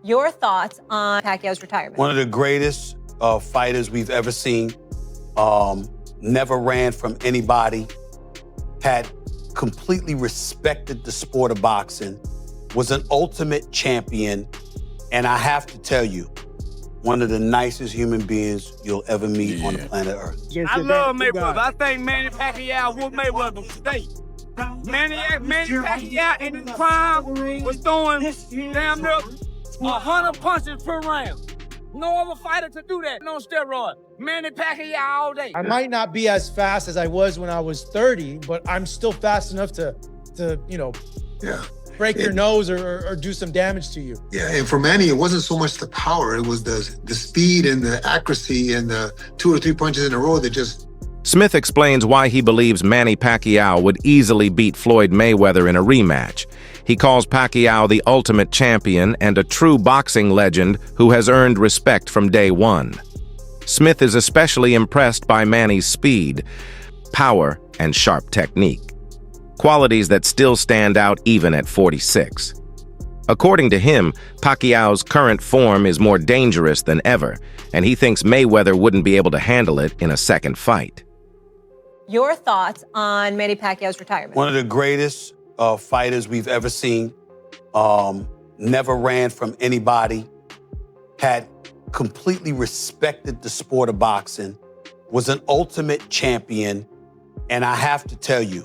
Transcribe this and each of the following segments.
Your thoughts on Pacquiao's retirement? One of the greatest fighters we've ever seen. Never ran from anybody. Had completely respected the sport of boxing. Was an ultimate champion. And I have to tell you, one of the nicest human beings you'll ever meet on the planet Earth. I love Mayweather. I think Manny Pacquiao whooped Mayweather today. Manny Pacquiao in his prime was throwing damn near 100 punches per round. No other fighter could do that on steroids. Manny Pacquiao all day. I might not be as fast as I was when I was 30, but I'm still fast enough to you know, break your nose or do some damage to you. Yeah, and for Manny, it wasn't so much the power, it was the speed and the accuracy and the 2 or 3 punches in a row that just... Smith explains why he believes Manny Pacquiao would easily beat Floyd Mayweather in a rematch. He calls Pacquiao the ultimate champion and a true boxing legend who has earned respect from day one. Smith is especially impressed by Manny's speed, power, and sharp technique, qualities that still stand out even at 46. According to him, Pacquiao's current form is more dangerous than ever, and he thinks Mayweather wouldn't be able to handle it in a second fight. Your thoughts on Manny Pacquiao's retirement? One of the greatest fighters we've ever seen. Never ran from anybody. Had completely respected the sport of boxing. Was an ultimate champion. And I have to tell you,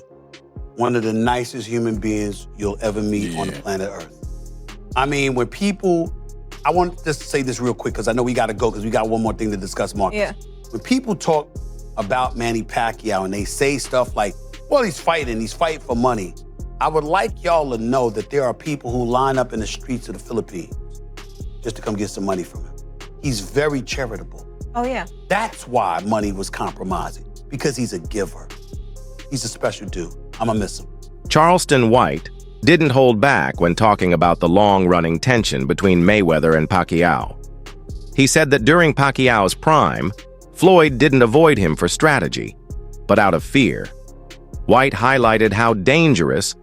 one of the nicest human beings you'll ever meet on the planet Earth. I mean, when people, I want to just say this real quick because I know we got to go because we got one more thing to discuss, Mark. Yeah. When people talk about Manny Pacquiao and they say stuff like, well, he's fighting for money. I would like y'all to know that there are people who line up in the streets of the Philippines just to come get some money from him. He's very charitable. Oh, yeah. That's why money was compromising, because he's a giver. He's a special dude. I'ma miss him. Charleston White didn't hold back when talking about the long-running tension between Mayweather and Pacquiao. He said that during Pacquiao's prime, Floyd didn't avoid him for strategy, but out of fear. White highlighted how dangerous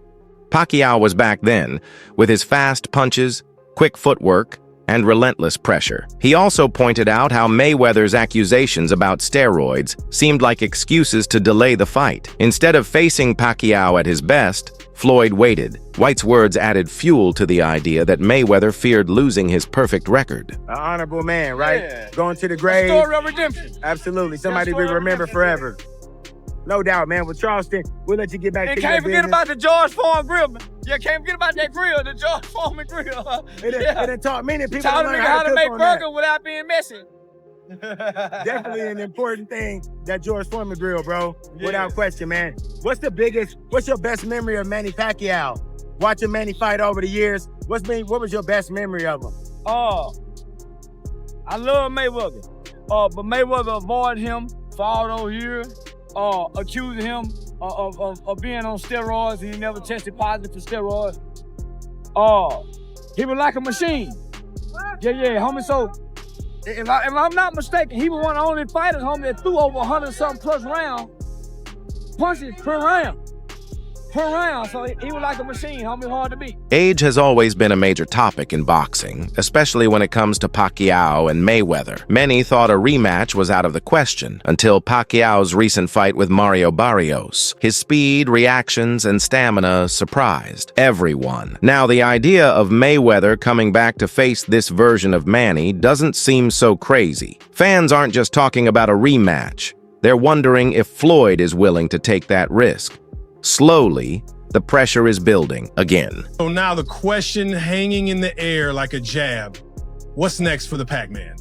Pacquiao was back then, with his fast punches, quick footwork, and relentless pressure. He also pointed out how Mayweather's accusations about steroids seemed like excuses to delay the fight. Instead of facing Pacquiao at his best, Floyd waited. White's words added fuel to the idea that Mayweather feared losing his perfect record. An honorable man, right? Yeah. Going to the grave. A story of redemption. Absolutely. Somebody we remember forever. No doubt, man. With Charleston, we'll let you get back to your can't forget business. about the George Foreman grill, man. Yeah, can't forget about that grill, the George Foreman grill. It taught many people Taught to a learn nigga how to make cook on burger without being messy. that. Definitely an important thing, that George Foreman grill, bro. Yeah. Without question, man. What's your best memory of Manny Pacquiao? Watching Manny fight over the years, what was your best memory of him? I love Mayweather. But Mayweather avoided him for all those years. Accusing him of being on steroids. He never tested positive for steroids. He was like a machine. Yeah, homie. So if I'm not mistaken, he was one of the only fighters, homie, that threw over 100-something plus punches per round. So he was like a machine, homie, hard to beat. Age has always been a major topic in boxing, especially when it comes to Pacquiao and Mayweather. Many thought a rematch was out of the question until Pacquiao's recent fight with Mario Barrios. His speed, reactions, and stamina surprised everyone. Now, the idea of Mayweather coming back to face this version of Manny doesn't seem so crazy. Fans aren't just talking about a rematch. They're wondering if Floyd is willing to take that risk. Slowly, the pressure is building again. So now the question hanging in the air like a jab, what's next for the Pac-Man?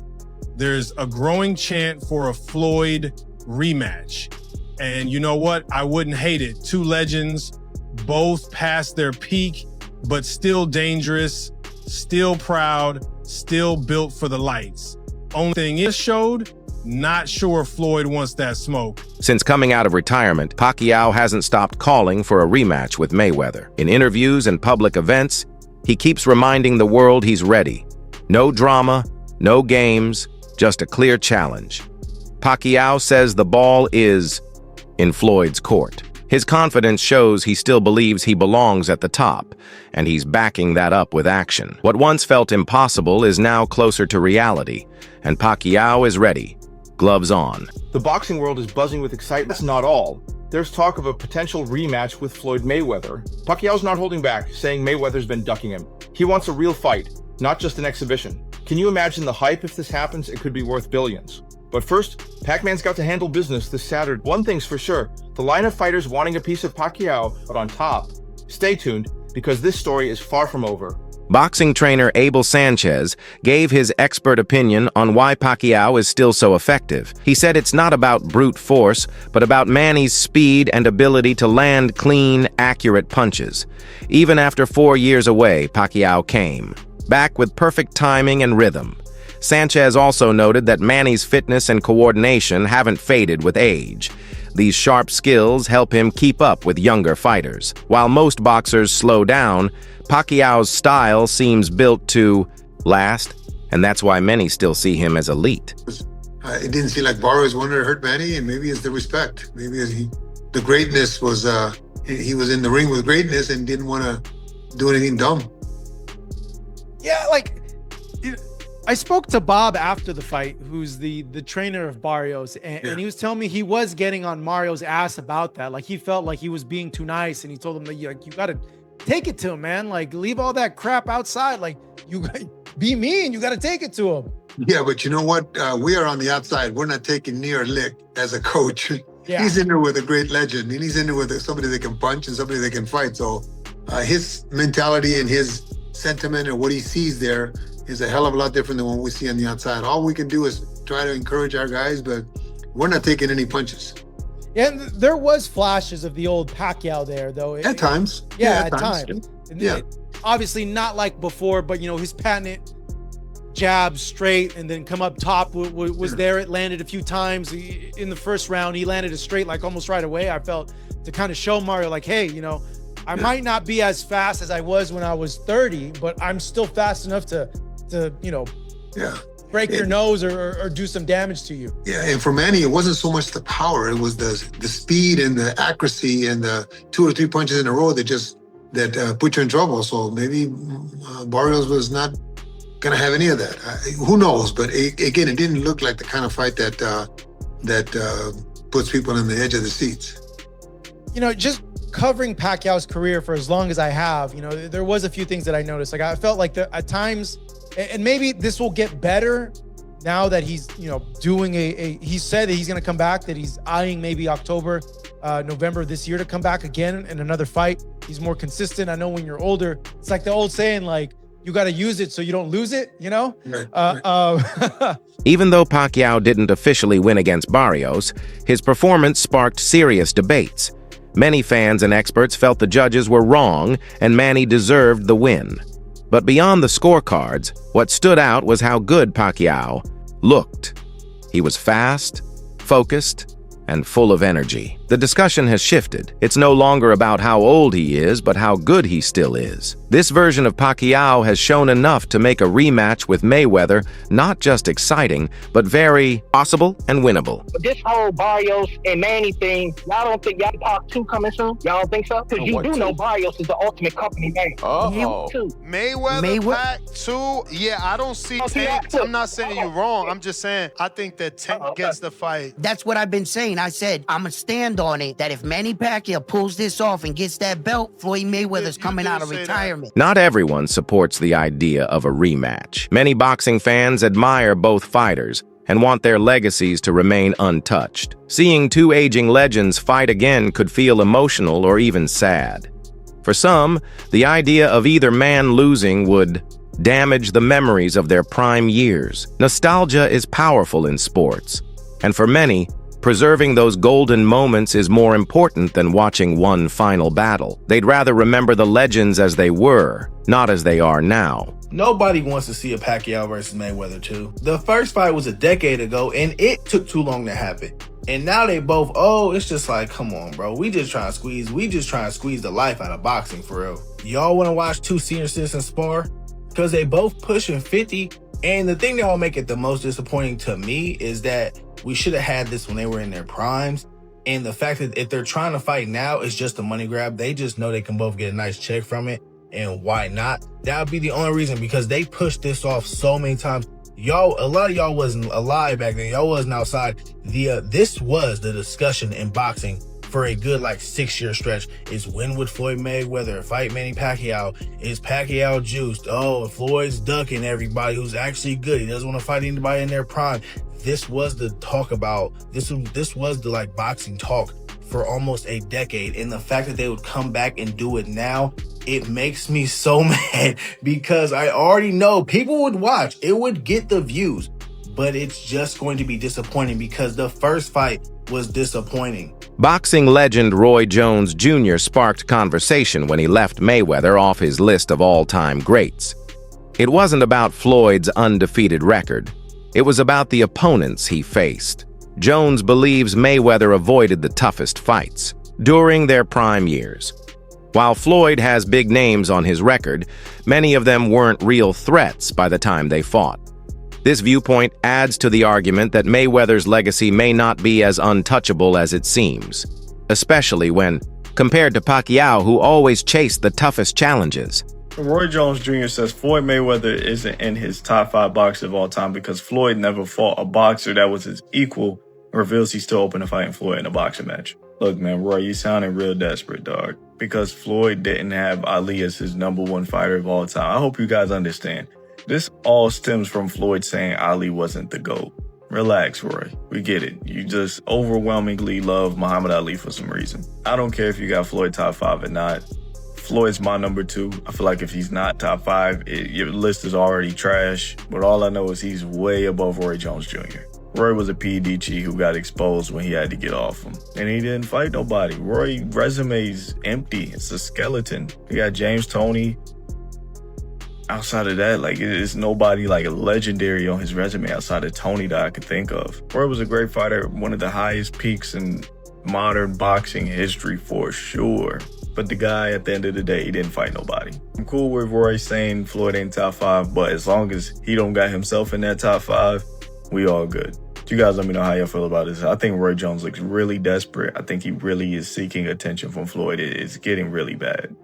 There's a growing chant for a Floyd rematch. And you know what? I wouldn't hate it. Two legends, both past their peak, but still dangerous, still proud, still built for the lights. Only thing is showed, not sure if Floyd wants that smoke. Since coming out of retirement, Pacquiao hasn't stopped calling for a rematch with Mayweather. In interviews and public events, he keeps reminding the world he's ready. No drama, no games, just a clear challenge. Pacquiao says the ball is in Floyd's court. His confidence shows he still believes he belongs at the top, and he's backing that up with action. What once felt impossible is now closer to reality, and Pacquiao is ready, gloves on. The boxing world is buzzing with excitement. That's not all. There's talk of a potential rematch with Floyd Mayweather. Pacquiao's not holding back, saying Mayweather's been ducking him. He wants a real fight, not just an exhibition. Can you imagine the hype if this happens? It could be worth billions. But first, Pac-Man's got to handle business this Saturday. One thing's for sure, the line of fighters wanting a piece of Pacquiao, but on top. Stay tuned, because this story is far from over. Boxing trainer Abel Sanchez gave his expert opinion on why Pacquiao is still so effective. He said it's not about brute force, but about Manny's speed and ability to land clean, accurate punches. Even after 4 years away, Pacquiao came, back with perfect timing and rhythm. Sanchez also noted that Manny's fitness and coordination haven't faded with age. These sharp skills help him keep up with younger fighters. While most boxers slow down, Pacquiao's style seems built to last, and that's why many still see him as elite. It didn't seem like Barrios wanted to hurt Manny, and maybe it's the respect. Maybe the greatness was, he was in the ring with greatness and didn't want to do anything dumb. Yeah, like, I spoke to Bob after the fight, who's the trainer of Barrios, and he was telling me he was getting on Mario's ass about that. Like, he felt like he was being too nice, and he told him that you got to take it to him, man. Like, leave all that crap outside. Like, you be mean. You got to take it to him. Yeah, but you know what? We are on the outside. We're not taking near a lick as a coach. Yeah. He's in there with a great legend, and he's in there with somebody that can punch and somebody that can fight. So his mentality and his sentiment and what he sees there is a hell of a lot different than what we see on the outside. All we can do is try to encourage our guys, but we're not taking any punches. And there was flashes of the old Pacquiao there, though. At times. Yeah, at times. Yeah. Obviously not like before, but, you know, his patent jab straight and then come up top was there. It landed a few times in the first round. He landed it straight, like almost right away. I felt to kind of show Mario, like, hey, you know, I might not be as fast as I was when I was 30, but I'm still fast enough to you know, break your nose or do some damage to you. Yeah, and for Manny, it wasn't so much the power; it was the speed and the accuracy and the 2 or 3 punches in a row that put you in trouble. So maybe Barrios was not gonna have any of that. Who knows? But again, it didn't look like the kind of fight that puts people on the edge of the seats. You know, just covering Pacquiao's career for as long as I have, you know, there was a few things that I noticed. Like, I felt like at times, and maybe this will get better now that he's, you know, doing he said that he's going to come back, that he's eyeing maybe October, November this year to come back again in another fight. He's more consistent. I know when you're older, it's like the old saying, like, you got to use it so you don't lose it, you know? Right. Even though Pacquiao didn't officially win against Barrios, his performance sparked serious debates. Many fans and experts felt the judges were wrong and Manny deserved the win. But beyond the scorecards, what stood out was how good Pacquiao looked. He was fast, focused, and full of energy. The discussion has shifted. It's no longer about how old he is, but how good he still is. This version of Pacquiao has shown enough to make a rematch with Mayweather not just exciting, but very possible and winnable. This whole Barrios and Manny thing, y'all don't think y'all Part 2 coming soon? Y'all don't think so? Because you do know Barrios is the ultimate company man. Mayweather Pac 2, yeah, I don't see Tank. I'm not saying you're wrong. I'm just saying I think that Tank gets the fight. That's what I've been saying. I said, I'm going to stand on it that if Manny Pacquiao pulls this off and gets that belt, Floyd Mayweather's coming out of retirement. Not everyone supports the idea of a rematch. Many boxing fans admire both fighters and want their legacies to remain untouched. Seeing two aging legends fight again could feel emotional or even sad. For some, the idea of either man losing would damage the memories of their prime years. Nostalgia is powerful in sports, and for many, preserving those golden moments is more important than watching one final battle. They'd rather remember the legends as they were, not as they are now. Nobody wants to see a Pacquiao versus Mayweather 2. The first fight was a decade ago, and it took too long to happen. And now they both, it's just like, come on, bro. We just trying to squeeze the life out of boxing, for real. Y'all want to watch two senior citizens spar? Because they both pushing 50. And the thing that will make it the most disappointing to me is that we should have had this when they were in their primes. And the fact that if they're trying to fight now, it's just a money grab. They just know they can both get a nice check from it. And why not? That would be the only reason, because they pushed this off so many times. Y'all, a lot of y'all wasn't alive back then. Y'all wasn't outside. This was the discussion in boxing for a good 6-year stretch. Is when would Floyd Mayweather fight Manny Pacquiao? Is Pacquiao juiced? Oh, Floyd's ducking everybody who's actually good. He doesn't want to fight anybody in their prime. This was the talk about, this was the boxing talk for almost a decade. And the fact that they would come back and do it now, it makes me so mad, because I already know people would watch. It would get the views, but it's just going to be disappointing because the first fight was disappointing. Boxing legend Roy Jones Jr. sparked conversation when he left Mayweather off his list of all-time greats. It wasn't about Floyd's undefeated record. It was about the opponents he faced. Jones believes Mayweather avoided the toughest fights during their prime years. While Floyd has big names on his record, many of them weren't real threats by the time they fought. This viewpoint adds to the argument that Mayweather's legacy may not be as untouchable as it seems, especially when compared to Pacquiao, who always chased the toughest challenges. Roy Jones Jr. says Floyd Mayweather isn't in his top 5 boxers of all time because Floyd never fought a boxer that was his equal, and reveals he's still open to fighting Floyd in a boxing match. Look, man, Roy, you sounding real desperate, dog. Because Floyd didn't have Ali as his #1 fighter of all time. I hope you guys understand. This all stems from Floyd saying Ali wasn't the GOAT. Relax, Roy. We get it. You just overwhelmingly love Muhammad Ali for some reason. I don't care if you got Floyd top 5 or not. Floyd's my #2. I feel like if he's not top 5, your list is already trash. But all I know is he's way above Roy Jones Jr. Roy was a PDG who got exposed when he had to get off him. And he didn't fight nobody. Roy's resume's empty. It's a skeleton. You got James Toney. Outside of that, it's nobody legendary on his resume outside of Toney that I could think of. Roy was a great fighter, one of the highest peaks in modern boxing history for sure. But the guy, at the end of the day, he didn't fight nobody. I'm cool with Roy saying Floyd ain't top 5, but as long as he don't got himself in that top 5, we all good. You guys let me know how you feel about this. I think Roy Jones looks really desperate. I think he really is seeking attention from Floyd. It's getting really bad.